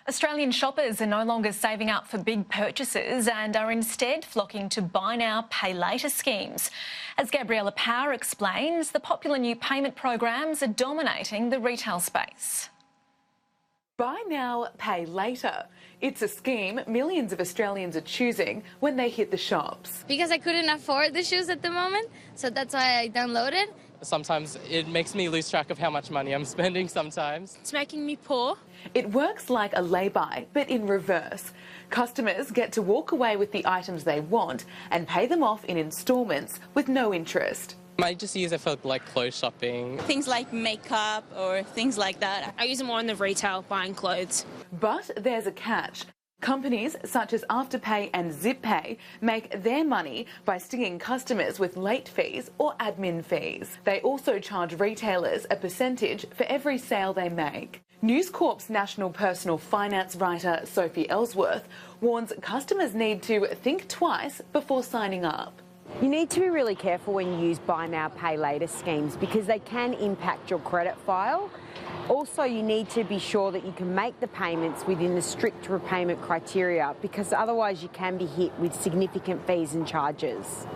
Australian shoppers are no longer saving up for big purchases and are instead flocking to buy now, pay later schemes. As Gabriella Power explains, the popular new payment programs are dominating the retail space. Buy now, pay later. It's a scheme millions of Australians are choosing when they hit the shops. Because I couldn't afford the shoes at the moment, so that's why I downloaded. Sometimes it makes me lose track of how much money I'm spending sometimes. It's making me poor. It works like a lay-by, but in reverse. Customers get to walk away with the items they want and pay them off in instalments with no interest. I just use it for like clothes shopping. Things like makeup or things like that. I use it more in the retail, buying clothes. But there's a catch. Companies such as Afterpay and ZipPay make their money by stinging customers with late fees or admin fees. They also charge retailers a percentage for every sale they make. News Corp's national personal finance writer Sophie Ellsworth warns customers need to think twice before signing up. You need to be really careful when you use buy now, pay later schemes because they can impact your credit file. Also, you need to be sure that you can make the payments within the strict repayment criteria because otherwise you can be hit with significant fees and charges.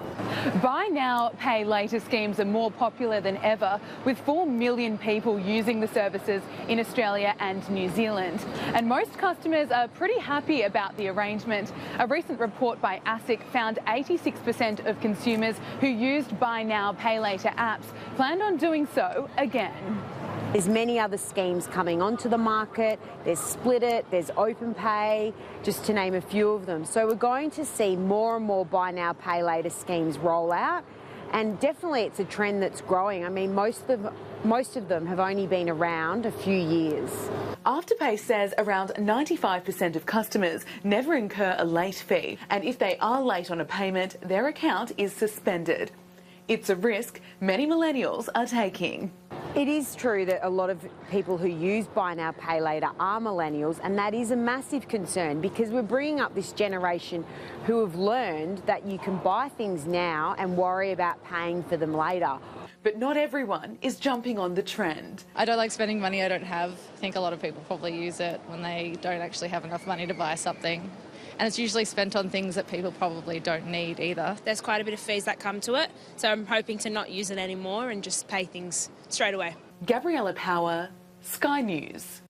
Buy now, pay later schemes are more popular than ever, with 4 million people using the services in Australia and New Zealand. And most customers are pretty happy about the arrangement. A recent report by Asik found 86% of consumers who used buy now, pay later apps planned on doing so again. There's many other schemes coming onto the market. There's Split It, there's OpenPay, just to name a few of them. So we're going to see more and more buy now, pay later schemes roll out. And definitely it's a trend that's growing. I mean, most of them have only been around a few years. Afterpay says around 95% of customers never incur a late fee. And if they are late on a payment, their account is suspended. It's a risk many millennials are taking. It is true that a lot of people who use buy now, pay later are millennials, and that is a massive concern because we're bringing up this generation who have learned that you can buy things now and worry about paying for them later. But not everyone is jumping on the trend. I don't like spending money I don't have. I think a lot of people probably use it when they don't actually have enough money to buy something. And it's usually spent on things that people probably don't need either. There's quite a bit of fees that come to it, so I'm hoping to not use it anymore and just pay things straight away. Gabriella Power, Sky News.